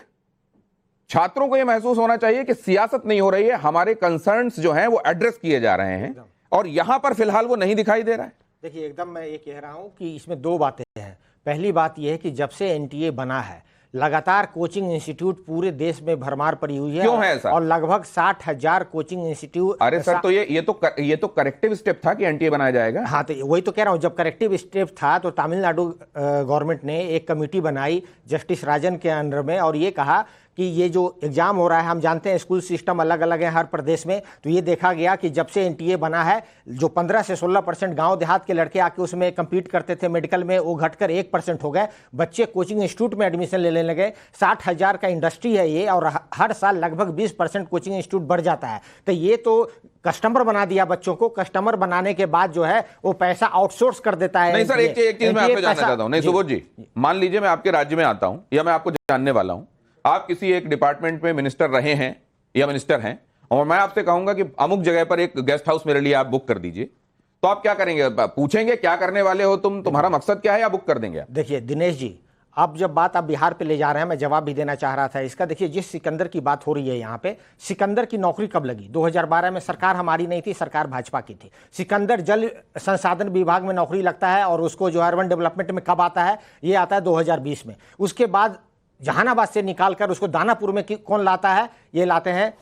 छात्रों को यह महसूस होना चाहिए कि सियासत नहीं हो रही है, हमारे कंसर्न्स जो हैं वो एड्रेस किए जा रहे हैं, और यहां पर फिलहाल वो नहीं दिखाई दे रहा है? देखिए, एकदम मैं ये कह रहा हूं कि इसमें 2 बातें हैं। पहली बात यह है कि जब से एनटीए बना है, लगातार कोचिंग इंस्टीट्यूट पूरे देश में भरमार पड़ी हुई है। क्यों है ऐसा? और लगभग 60,000 कोचिंग इंस्टीट्यूट। अरे सर, तो ये तो करेक्टिव स्टेप था कि एनटीए बनाया जाएगा। हाँ, तो वही तो कह रहा हूँ, जब करेक्टिव स्टेप था तो तमिलनाडु गवर्नमेंट ने एक कमेटी बनाई जस्टिस राजन के अंडर में, और ये कहा कि ये जो एग्जाम हो रहा है, हम जानते हैं स्कूल सिस्टम अलग अलग है हर प्रदेश में, तो ये देखा गया कि जब से एनटीए बना है, जो 15 से 16% गांव देहात के लड़के आके उसमें कम्पीट करते थे मेडिकल में, वो घटकर 1% हो गए। बच्चे कोचिंग इंस्टीट्यूट में एडमिशन लेने लगे। 60,000 का इंडस्ट्री है ये, और हर साल लगभग 20% कोचिंग इंस्टीट्यूट बढ़ जाता है। तो ये तो कस्टमर बना दिया बच्चों को। कस्टमर बनाने के बाद जो है वो पैसा आउटसोर्स कर देता है। नहीं सर, एक चीज मैं आपसे जानना चाहता हूं। नहीं सुबोध जी, मान लीजिए मैं आपके राज्य में आता हूं या मैं आपको जानने वाला हूं, आप किसी एक डिपार्टमेंट में मिनिस्टर रहे हैं या मिनिस्टर हैं, और मैं आपसे कहूंगा कि अमुक जगह पर एक गेस्ट हाउस मेरे लिए आप बुक कर दीजिए, तो आप क्या करेंगे? पूछेंगे क्या करने वाले हो तुम, तुम्हारा मकसद क्या है, या बुक कर देंगे? देखिए दिनेश जी, अब जब बात आप बिहार पे ले जा रहे हैं, मैं जवाब भी देना चाह रहा था इसका। देखिए, जिस सिकंदर की बात हो रही है यहाँ पे, सिकंदर की नौकरी कब लगी? 2012 में सरकार हमारी नहीं थी, सरकार भाजपा की थी। सिकंदर जल संसाधन विभाग में नौकरी लगता है, और उसको जो अर्बन डेवलपमेंट में कब आता है? ये आता है 2020 में। उसके बाद जहानाबाद से निकालकर उसको दानापुर में कौन लाता है? ये लाते हैं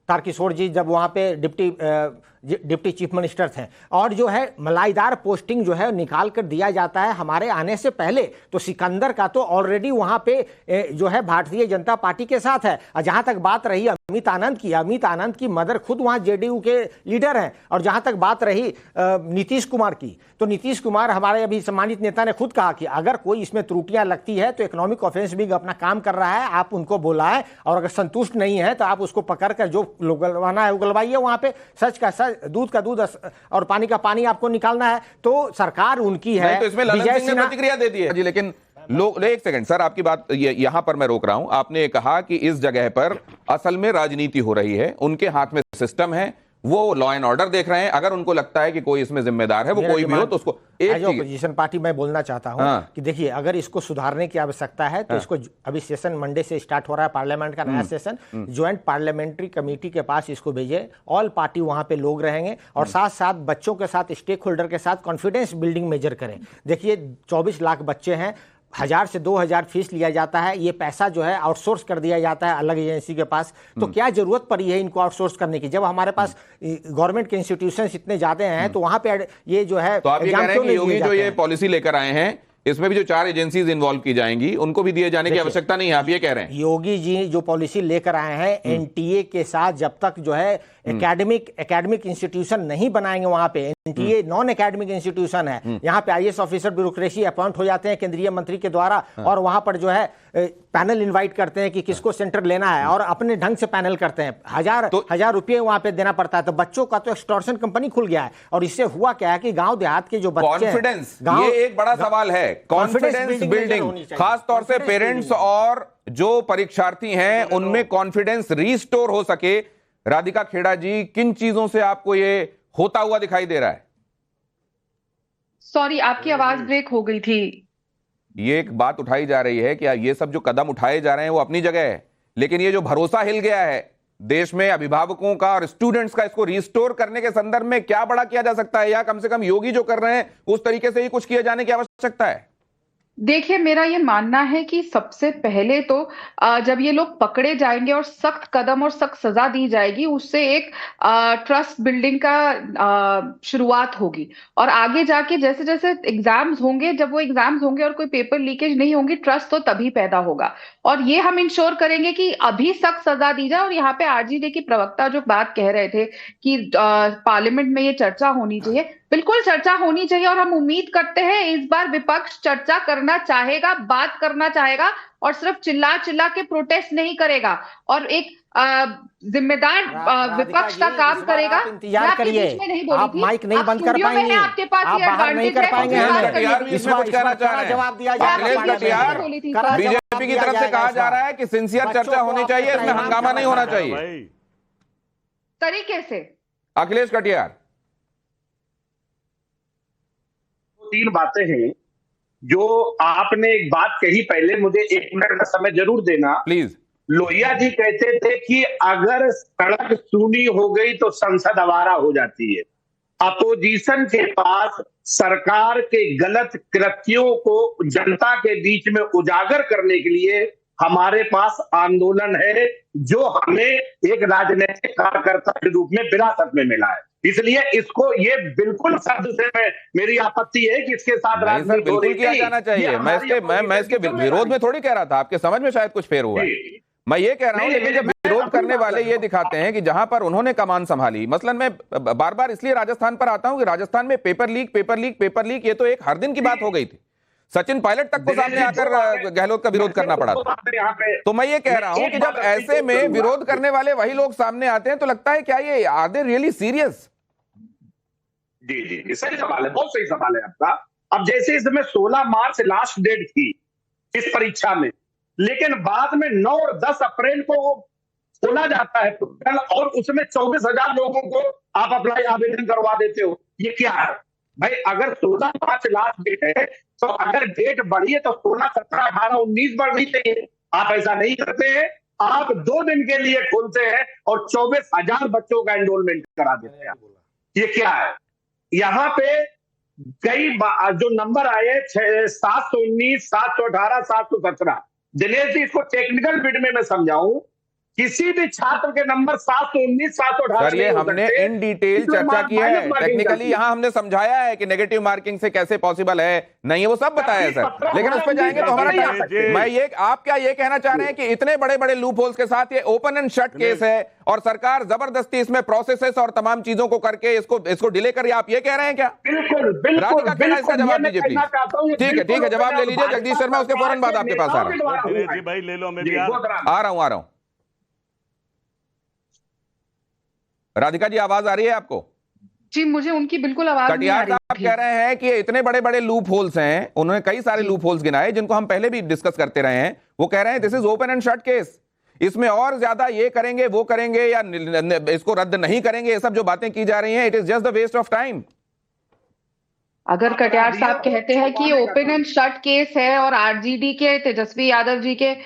तारकिशोर जी, जब वहाँ पे डिप्टी चीफ मिनिस्टर थे। और जो है मलाईदार पोस्टिंग जो है निकाल कर दिया जाता है हमारे आने से पहले। तो सिकंदर का तो ऑलरेडी वहाँ पे जो है भारतीय जनता पार्टी के साथ है। और जहाँ तक बात रही अमित आनंद की, अमित आनंद की मदर खुद वहाँ जेडीयू के लीडर हैं। और जहाँ तक बात रही नीतीश कुमार की, तो नीतीश कुमार हमारे अभी सम्मानित नेता ने खुद कहा कि अगर कोई इसमें त्रुटियां लगती है तो इकोनॉमिक ऑफेंस भी अपना काम कर रहा है, आप उनको बुलाएं, और अगर संतुष्ट नहीं है तो आप उसको पकड़ कर जो उगलवाना है उगलवाइए। वहाँ पे सच का सच, दूध का दूध और पानी का पानी आपको निकालना है। तो सरकार उनकी है। तो इसमें ललन सिंह ने प्रतिक्रिया दे दी है जी। लेकिन लोग, एक सेकंड सर, आपकी बात यहां पर मैं रोक रहा हूं। आपने कहा कि इस जगह पर असल में राजनीति हो रही है, उनके हाथ में सिस्टम है, वो लॉ एंड ऑर्डर देख रहे हैं। अगर उनको लगता है कि कोई इसमें जिम्मेदार है, वो कोई भी हो, तो उसको एक अपोजिशन पार्टी मैं बोलना चाहता हूं कि देखिए, अगर इसको सुधारने की आवश्यकता है तो इसको, अभी सेशन मंडे से स्टार्ट हो रहा है पार्लियामेंट का नया सेशन, ज्वाइंट पार्लियामेंट्री कमेटी के पास इसको भेजे। ऑल पार्टी वहां पे लोग रहेंगे, और साथ साथ बच्चों के साथ, स्टेक होल्डर के साथ कॉन्फिडेंस बिल्डिंग मेजर करें। देखिए 24 लाख बच्चे हैं, 1000 से 2000 फीस लिया जाता है। ये पैसा जो है आउटसोर्स कर दिया जाता है अलग एजेंसी के पास। तो क्या जरूरत पड़ी है इनको आउटसोर्स करने की, जब हमारे पास गवर्नमेंट के इंस्टीट्यूशंस इतने ज्यादा हैं? तो वहां पे ये जो है, तो आप ये कह रहे हैं कि योगी जो ये पॉलिसी लेकर आए हैं, इसमें भी जो 4 एजेंसीज इन्वॉल्व की जाएंगी, उनको भी दिए जाने की आवश्यकता नहीं है, आप ये कह रहे हैं? योगी जी जो पॉलिसी लेकर आए हैं, एनटीए के साथ जब तक जो है एकेडमिक इंस्टीट्यूशन नहीं बनाएंगे, वहां पे एनटीए नॉन एकेडमिक इंस्टीट्यूशन है। यहाँ पे आईएएस ऑफिसर ब्यूरोक्रेसी अपॉइंट हो जाते हैं केंद्रीय मंत्री के द्वारा, और वहां पर जो है पैनल इनवाइट करते हैं कि किसको सेंटर लेना है, और अपने ढंग से पैनल करते हैं। हजार रुपये वहां पे देना पड़ता है। तो बच्चों का तो एक्सटॉर्शन कंपनी खुल गया है। और इससे हुआ क्या है कि गांव देहात के जो बच्चे, कॉन्फिडेंस, ये एक बड़ा सवाल है। कॉन्फिडेंस बिल्डिंग, खास तौर से पेरेंट्स और जो परीक्षार्थी हैं, उनमें कॉन्फिडेंस रीस्टोर हो सके। राधिका खेड़ा जी, किन चीजों से आपको ये होता हुआ दिखाई दे रहा है? सॉरी, आपकी आवाज ब्रेक हो गई थी। ये एक बात उठाई जा रही है कि ये सब जो कदम उठाए जा रहे हैं वो अपनी जगह है, लेकिन ये जो भरोसा हिल गया है देश में अभिभावकों का और स्टूडेंट्स का, इसको रिस्टोर करने के संदर्भ में क्या बड़ा किया जा सकता है, या कम से कम योगी जो कर रहे हैं उस तरीके से ही कुछ किए जाने की आवश्यकता है? देखिए, मेरा ये मानना है कि सबसे पहले तो जब ये लोग पकड़े जाएंगे और सख्त कदम और सख्त सजा दी जाएगी, उससे एक ट्रस्ट बिल्डिंग का शुरुआत होगी। और आगे जाके जैसे जैसे एग्जाम्स होंगे, जब वो एग्जाम्स होंगे और कोई पेपर लीकेज नहीं होंगी, ट्रस्ट तो तभी पैदा होगा। और ये हम इंश्योर करेंगे कि अभी सख्त सजा दी जाए। और यहाँ पे आरजेडी के प्रवक्ता जो बात कह रहे थे कि पार्लियामेंट में ये चर्चा होनी चाहिए, बिल्कुल चर्चा होनी चाहिए। और हम उम्मीद करते हैं इस बार विपक्ष चर्चा करना चाहेगा, बात करना चाहेगा, और सिर्फ चिल्ला चिल्ला के प्रोटेस्ट नहीं करेगा, और एक जिम्मेदार विपक्ष का काम करेगा। इंतजार करिए, आप माइक नहीं बंद कर पाएंगे, आपके पास आप बाहर नहीं कर पाएंगे। जवाब दिया जाए। बीजेपी की तरफ से कहा जा रहा है कि सिंसियर चर्चा होनी चाहिए, इसमें हंगामा नहीं होना चाहिए तरीके से। अखिलेश कटियार, 3 बातें हैं जो आपने एक बात कही पहले, मुझे 1 मिनट का समय जरूर देना प्लीज। लोहिया जी कहते थे कि अगर सड़क सूनी हो गई तो संसद आवारा हो जाती है। अपोजिशन के पास सरकार के गलत कृत्यों को जनता के बीच में उजागर करने के लिए हमारे पास आंदोलन है, जो हमें एक राजनीतिक कार्यकर्ता के रूप में विरासत में मिला है। इसलिए इसको, ये बिल्कुल शब्द से मेरी आपत्ति है कि इसके साथ राजनीति बिल्कुल किया जाना चाहिए। मैं इसके विरोध में थोड़ी कह रहा था, आपके समझ में शायद कुछ फेर हुआ है। मैं ये कह रहा हूं, लेकिन जब विरोध करने वाले ये दिखाते हैं कि जहां पर उन्होंने कमान संभाली, मसलन मैं बार बार इसलिए राजस्थान पर आता हूं कि राजस्थान में पेपर लीक ये तो एक हर दिन की बात हो गई थी। सचिन पायलट तक को सामने आकर गहलोत का विरोध करना पड़ा था। तो मैं ये कह रहा हूं कि जब ऐसे में विरोध करने वाले वही लोग सामने आते हैं तो लगता है क्या ये आर दे रियली सीरियस? जी सही सवाल है, बहुत सही सवाल है आपका। अब जैसे इसमें 16 मार्च लास्ट डेट थी इस परीक्षा में, लेकिन बाद में 9 और 10 अप्रैल को खोला जाता है पोर्टल और उसमें 24,000 लोगों को आप अप्लाई आवेदन करवा देते हो। ये क्या है भाई? अगर 16 मार्च लास्ट डेट है तो अगर डेट बढ़ी है तो 16, 17, 18, 19 बढ़नी चाहिए। आप ऐसा नहीं करते हैं, आप 2 दिन के लिए खोलते हैं और 24,000 बच्चों का एनरोलमेंट करा देते हैं। ये क्या है? यहाँ पे कई जो नंबर आए 719, 718, 717, दिनेश जी इसको टेक्निकल बिट में मैं समझाऊं, किसी भी छात्र के नंबर 719, 718 सर, ये हमने इन डिटेल चर्चा की है। टेक्निकली यहां हमने समझाया है कि नेगेटिव मार्किंग से कैसे पॉसिबल है, नहीं है वो सब बताया है सर, लेकिन उस पर जाएंगे तो हमारा आप क्या ये कहना चाह रहे हैं कि इतने बड़े बड़े लूप होल्स के साथ ये ओपन एंड शट केस है और सरकार जबरदस्ती इसमें प्रोसेसेस और तमाम चीजों को करके इसको डिले कर, आप ये कह रहे हैं क्या? बिल्कुल राधिका कहना, इसका जवाब दीजिए प्लीज। ठीक है, जवाब ले लीजिए जगदीश शर्मा, उसके फौरन बाद आपके पास आ रहा हूं। भाई ले लो, मैं भी आ रहा हूं। राधिका जी आवाज आ रही है आपको? जी, मुझे उनकी बिल्कुल आवाज नहीं आ कटियार रही साहब कह रहे हैं कि इतने बड़े बड़े लूप होल्स हैं, उन्होंने कई सारे लूप होल्स गिनाए जिनको हम पहले भी डिस्कस करते रहे हैं। वो कह रहे हैं this is open and shut case, इसमें और ज्यादा ये करेंगे वो करेंगे या इसको रद्द नहीं करेंगे, ये सब जो बातें की जा रही हैं, it is just the waste of time. अगर कटियार साहब कहते हैं कि ओपन एंड शट केस है और आरजेडी के तेजस्वी यादव जी के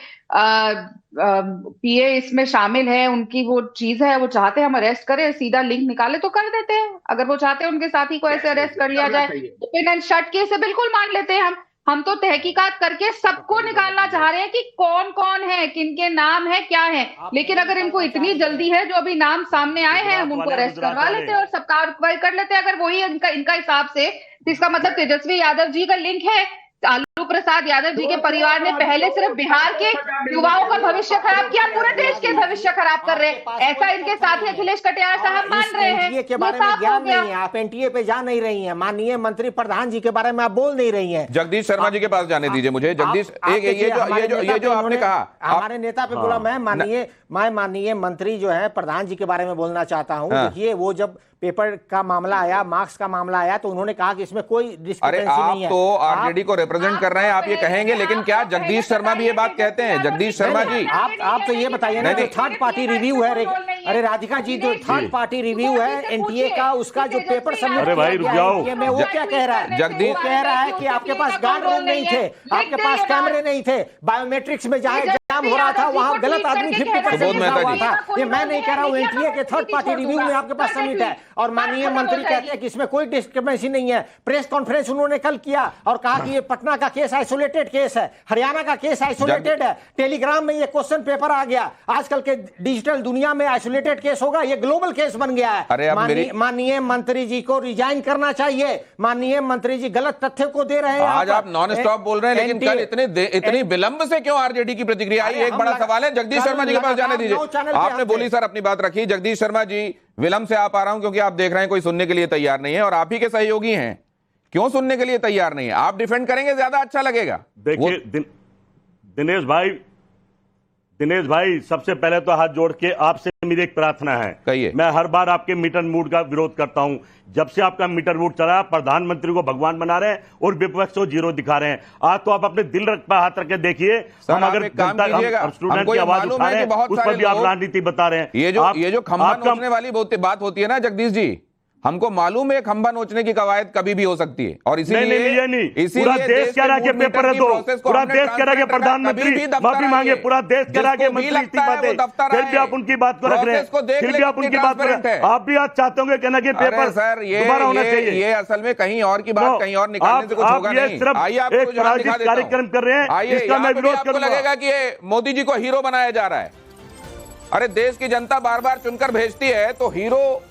पीए इसमें शामिल है, उनकी वो चीज है, वो चाहते हैं हम अरेस्ट करें, सीधा लिंक निकाले तो कर देते हैं। अगर वो चाहते हैं उनके साथी को ऐसे अरेस्ट कर लिया जाए, ओपन एंड शट केस है, बिल्कुल मान लेते हैं हम तो तहकीकात करके सबको निकालना चाह रहे हैं कि कौन कौन है, किनके नाम है, क्या है। लेकिन अगर इनको इतनी जल्दी है, जो अभी नाम सामने आए हैं, हम उनको अरेस्ट करवा लेते हैं और सब कार्रवाई कर लेते हैं। अगर वही इनका हिसाब से, इसका मतलब तेजस्वी यादव जी का लिंक है, लालू प्रसाद यादव जी के परिवार ने पहले सिर्फ बिहार के युवाओं का भविष्य खराब किया, पूरे देश के भविष्य खराब कर रहे हैं, ऐसा इनके साथी अखिलेश कटियार साहब मान रहे हैं। एनटीए के बारे में ज्ञान नहीं है, आप एनटीए पे जा नहीं रही हैं, माननीय मंत्री प्रधान जी के बारे में आप बोल नहीं रही हैं। जगदीश शर्मा जी के पास जाने दीजिए मुझे। जगदीश, ये जो आपने कहा, हमारे नेता पे बोला, मैं माननीय मंत्री जो है प्रधान जी के बारे में बोलना चाहता हूँ। देखिए, वो जब पेपर का मामला आया, मार्क्स का मामला आया, तो उन्होंने कहा कि इसमें कोई डिस्क्रिपेंसी नहीं है। आप तो आरजेडी को रिप्रेजेंट कर रहे हैं, आप ये कहेंगे, लेकिन क्या जगदीश शर्मा भी ये बात कहते हैं? जगदीश शर्मा जी, आप तो ये बताइए ना, जो थर्ड पार्टी रिव्यू है, अरे राधिका जी, जो थर्ड पार्टी रिव्यू है एनटीए का, उसका जो पेपर सबमिट किया गया में, वो क्या कह रहा है? जगदीश कह रहा है कि आपके पास गार्ड रूम नहीं थे, आपके पास कैमरे नहीं थे, बायोमेट्रिक्स में जहां एग्जाम हो रहा था वहां गलत आदमी 50% हुआ था। ये मैं नहीं कह रहा हूं, एनटीए के थर्ड पार्टी रिव्यू में आपके पास सबमिट है। और माननीय मंत्री कहते हैं कि इसमें कोई डिस्क्रिपेंसी नहीं है। प्रेस कॉन्फ्रेंस उन्होंने कल किया और कहा कि ये पटना का केस आइसोलेटेड केस है, हरियाणा का केस आइसोलेटेड है, टेलीग्राम में ये क्वेश्चन पेपर आ गया। आजकल के डिजिटल दुनिया में आइसोलेटेड केस होगा, ये ग्लोबल केस बन गया है। माननीय मंत्री जी को रिजाइन करना चाहिए। माननीय मंत्री जी गलत तथ्य को दे रहे हैं। आज आप नॉन स्टॉप बोल रहे हैं, लेकिन कल इतनी विलंब से क्यों आरजेडी की प्रतिक्रिया आई? एक बड़ा सवाल है। जगदीश शर्मा जी के पास जाने दीजिए। आपने बोली सर अपनी बात रखी। जगदीश शर्मा जी, विलंब से आप आ रहा हूं क्योंकि आप देख रहे हैं कोई सुनने के लिए तैयार नहीं है और आप ही के सहयोगी हैं, क्यों सुनने के लिए तैयार नहीं है? आप डिफेंड करेंगे, ज्यादा अच्छा लगेगा। देखिए दिनेश भाई, सबसे पहले तो हाथ जोड़ के आपसे मेरी एक प्रार्थना है। कहिए। मैं हर बार आपके मीटर मूड का विरोध करता हूं। जब से आपका मीटर मूड चला, प्रधानमंत्री को भगवान बना रहे हैं और विपक्ष को जीरो दिखा रहे हैं। आज तो आप अपने दिल पर हाथ रख के देखिए, हम अगर स्टूडेंट की आवाज उठा रहे हैं उस पर भी आप राजनीति बता रहे हैं। ये जो खंभा नोचने वाली बात होती है ना जगदीश जी, हमको मालूम है खंभा नोचने की कवायद कभी भी हो सकती है और इसीलिए पूरा देश कह रहा है कि पेपर रद्द हो, पूरा देश कह रहा है कि प्रधानमंत्री माफी मांगे, पूरा देश कह रहा है कि मंत्री इस्तीफा दे, फिर भी आप उनकी बात को रख रहे हैं, फिर भी आप उनकी बात कर रहे हैं। आप भी आज चाहते होंगे कहना कि पेपर सर दोबारा होना चाहिए। ये असल में कहीं और की बात कहीं और निकालने से कुछ होगा नहीं। आइए, आप एक पराजित कार्यक्रम कर रहे हैं, इसका मैं विरोध करूंगा। लगेगा कि मोदी जी को हीरो बनाया जा रहा है। अरे देश की जनता बार बार चुनकर भेजती है, तो हीरो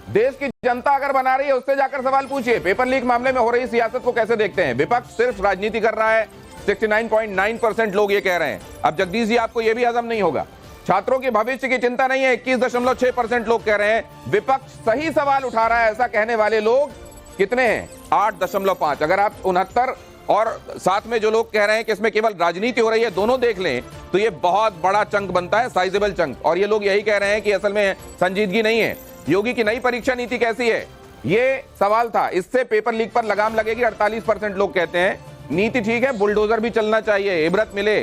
देश की जनता अगर बना रही है उससे जाकर सवाल पूछिए। पेपर लीक मामले में हो रही सियासत को कैसे देखते हैं? विपक्ष सिर्फ राजनीति कर रहा है, 69.9% लोग ये कह रहे हैं। अब जगदीश जी, आपको ये भी हजम नहीं होगा छात्रों के भविष्य की चिंता नहीं है, 21.6% लोग कह रहे हैं। विपक्ष सही सवाल उठा रहा है, ऐसा कहने वाले लोग कितने हैं? 8.5। अगर आप 69 और साथ में जो लोग कह रहे हैं कि इसमें केवल राजनीति हो रही है, दोनों देख लें तो ये बहुत बड़ा चंक बनता है, साइजेबल चंक। और ये लोग यही कह रहे हैं कि असल में संजीदगी नहीं है। योगी की नई परीक्षा नीति कैसी है, ये सवाल था। इससे पेपर लीक पर लगाम लगेगी, 48% लोग कहते हैं। नीति ठीक है, बुलडोजर भी चलना चाहिए, इबरत मिले,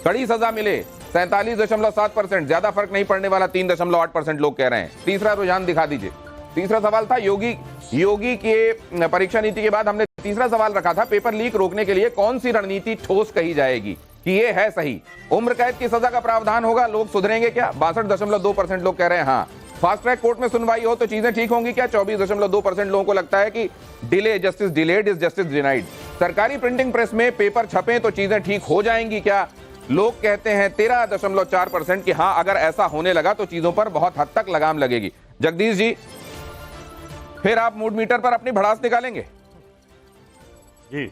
कड़ी सजा मिले, 47.7%। ज्यादा फर्क नहीं पड़ने वाला, 3.8% लोग कह रहे हैं। तीसरा रुझान दिखा दीजिए। तीसरा सवाल था योगी के परीक्षा नीति के बाद हमने तीसरा सवाल रखा था, पेपर लीक रोकने के लिए कौन सी रणनीति ठोस कही जाएगी कि ये है सही। उम्र कैद की सजा का प्रावधान होगा, लोग सुधरेंगे क्या? 62.2% लोग कह रहे हैं हाँ। फास्ट ट्रैक कोर्ट में सुनवाई हो तो चीजें ठीक होंगी क्या? 24.2% लोगों को लगता है कि delay justice delayed is justice denied. सरकारी प्रिंटिंग प्रेस में पेपर छपे तो चीजें ठीक हो जाएंगी क्या? लोग कहते हैं 13.4% कि हाँ, अगर ऐसा होने लगा तो चीजों पर बहुत हद तक लगाम लगेगी। जगदीश जी, फिर आप मूड मीटर पर अपनी भड़ास निकालेंगे? जी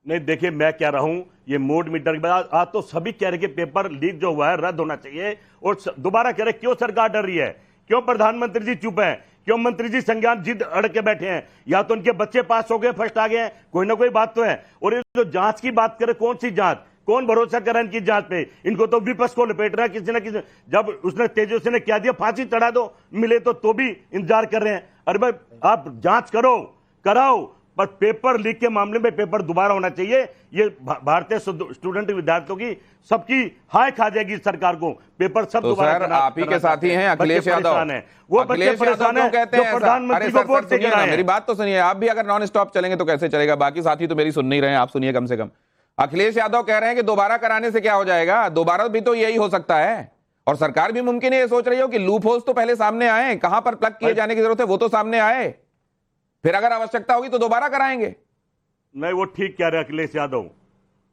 नहीं, देखिए मैं कह रहा हूं, ये मूड मीटर के बाद आज तो सभी कह रहे कि पेपर लीक जो हुआ है रद्द होना चाहिए। और दोबारा कह रहे क्यों सरकार डर रही है, क्यों प्रधानमंत्री जी चुप हैं, क्यों मंत्री जी संज्ञान जिद अड़ के बैठे हैं? या तो उनके बच्चे पास हो गए, फर्स्ट आ गए हैं, कोई ना कोई बात तो है। और ये जो जांच की बात करे, कौन सी जांच? कौन भरोसा कर रहा है इनकी जांच पे? इनको तो विपक्ष को लपेट रहा है किसी ना किसी। जब उसने तेजस्वी ने क्या दिया, फांसी चढ़ा दो, मिले तो भी इंतजार कर रहे हैं। अरे भाई आप जांच करो, कराओ, पर पेपर लीक के मामले में पेपर दोबारा होना चाहिए। ये भारतीय स्टूडेंट विद्यार्थियों की सबकी हाय खा जाएगी सरकार को। पेपर सब तो सर आप ही के साथी हैं अखिलेश यादव, वो बच्चे परेशान है, कहते हैं प्रधानमंत्री को वोट दे रहे हैं। मेरी बात तो सुनिए, आप भी अगर नॉन स्टॉप चलेंगे तो कैसे चलेगा? बाकी साथी तो मेरी सुन नहीं रहे हैं, आप सुनिए कम से कम। अखिलेश यादव कह रहे हैं कि दोबारा कराने से क्या हो जाएगा, दोबारा भी तो यही हो सकता है। और सरकार भी मुमकिन है ये सोच रही हो कि लूप होल्स तो पहले सामने आए, कहां पर प्लग किए जाने की जरूरत है वो तो सामने आए, फिर अगर आवश्यकता होगी तो दोबारा कराएंगे। नहीं, वो ठीक कह रहे अखिलेश यादव।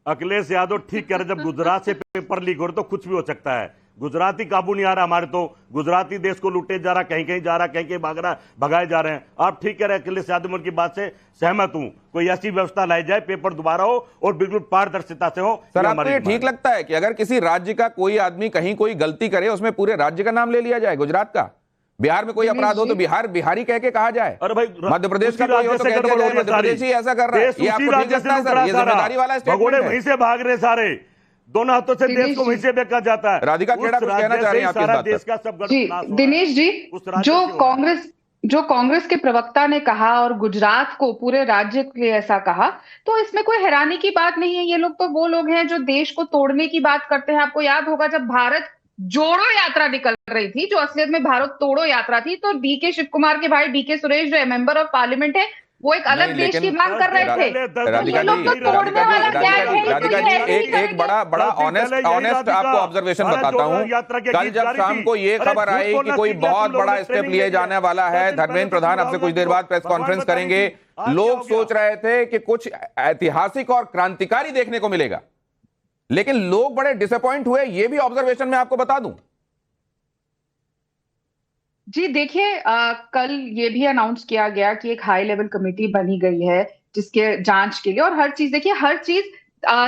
अखिलेश यादव ठीक कह रहे, जब गुजरात से पेपर लीक हो रहे तो कुछ भी हो सकता है। गुजराती काबू नहीं आ रहा हमारे, तो गुजराती देश को लूटे जा रहा, कहीं कहीं जा रहा, कहीं कहीं भाग रहा, भगाए जा रहे हैं। आप ठीक कह रहे हैं, अखिलेश यादव उनकी बात से सहमत हूं। कोई ऐसी व्यवस्था लाई जाए, पेपर दोबारा हो और बिल्कुल पारदर्शिता से हो। सर आपको ये ठीक लगता है कि अगर किसी राज्य का कोई आदमी कहीं कोई गलती करे, उसमें पूरे राज्य का नाम ले लिया जाए? गुजरात का, बिहार में कोई अपराध हो तो बिहारी कह के कहा जाए, अरे भाई मध्य प्रदेश का कोई हो तो कह दिया जाए मध्य प्रदेश ही ऐसा कर रहा है। ये आपको ठीक लगता है सर? ये जिम्मेदारी वाला स्टेटमेंट है। वहीं से भाग रहे सारे, दोनों हाथों से देश को वहीं से बेचा जाता है। राधिका खेड़ा कुछ कहना चाह रही हैं आप इस बात पर? देश का सब दिनेश जी, जो कांग्रेस के प्रवक्ता ने कहा और गुजरात को पूरे राज्य के लिए ऐसा कहा, तो इसमें कोई हैरानी की बात नहीं है। ये लोग तो वो लोग हैं जो देश को तोड़ने की बात करते हैं। आपको याद होगा जब भारत जोड़ो यात्रा निकल रही थी, जो असलियत में भारत तोड़ो यात्रा थी, तो डीके शिव कुमार के भाई डीके सुरेश जो मेंबर ऑफ पार्लियामेंट है, वो एक अलग देश की मांग कर रहे थे। राधिका जी, एक बड़ा ऑनेस्ट आपको ऑब्जर्वेशन बताता हूं। कल जब शाम को ये खबर आई कि कोई बहुत बड़ा स्टेप लिए जाने वाला है, धर्मेंद्र प्रधान आपसे कुछ देर बाद प्रेस कॉन्फ्रेंस करेंगे, लोग सोच रहे थे कि कुछ ऐतिहासिक और क्रांतिकारी देखने को मिलेगा, लेकिन लोग बड़े डिसअपॉइंट हुए। ये भी ऑब्जर्वेशन मैं आपको बता दूं। जी देखिए, कल ये भी अनाउंस किया गया कि एक हाई लेवल कमेटी बनी गई है जिसके जांच के लिए, और हर चीज देखिए, हर चीज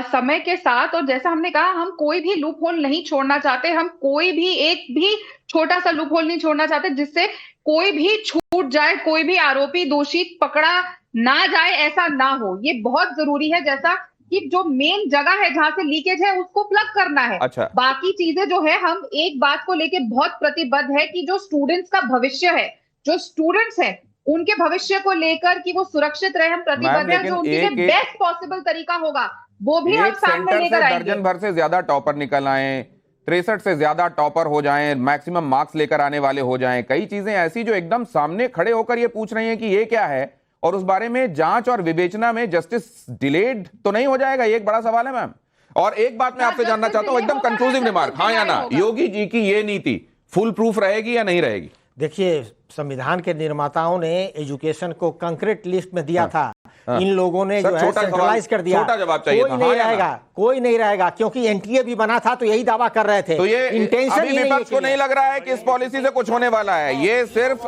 समय के साथ, और जैसा हमने कहा, हम कोई भी लूप होल नहीं छोड़ना चाहते। हम कोई भी एक भी छोटा सा लूप होल नहीं छोड़ना चाहते जिससे कोई भी छूट जाए, कोई भी आरोपी दोषी पकड़ा ना जाए, ऐसा ना हो। ये बहुत जरूरी है, जैसा कि जो मेन जगह है जहां से लीकेज है उसको प्लग करना है। अच्छा। बाकी चीजें जो है, हम एक बात को लेके बहुत प्रतिबद्ध है कि जो स्टूडेंट्स का भविष्य है, जो स्टूडेंट्स हैं, उनके भविष्य को लेकर कि वो सुरक्षित रहे, हम प्रतिबद्ध हैं। जो उनके लिए बेस्ट पॉसिबल तरीका होगा वो भी हम सामने लेकर आएंगे। दर्जन भर से ज्यादा टॉपर निकल आए, 63 से ज्यादा टॉपर हो जाएं, मैक्सिमम मार्क्स लेकर आने वाले हो जाएं, कई चीजें ऐसी जो एकदम सामने खड़े होकर ये पूछ रही हैं कि ये क्या है, और उस बारे में जांच और विवेचना में जस्टिस डिलेड तो नहीं हो जाएगा? ये एक बड़ा सवाल है मैम। और एक बात मैं आपसे जानना चाहता हूं, एकदम कंक्लूसिव रिमार्क, हाँ या ना, योगी जी की ये नीति फुल प्रूफ रहेगी या नहीं रहेगी? देखिए, संविधान के निर्माताओं ने एजुकेशन को कंक्रीट लिस्ट में दिया था। इन लोगों ने जो है सेंट्रलाइज कर दिया। छोटा जवाब चाहिए था। नहीं रहेगा, कोई नहीं रहेगा, क्योंकि एनटीए भी बना था तो यही दावा कर रहे थे। तो ये इंटेंशन अभी विपक्ष को नहीं लग रहा है कि इस पॉलिसी से कुछ होने वाला है, ये सिर्फ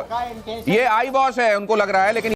ये आई वॉश है, उनको लग रहा है, लेकिन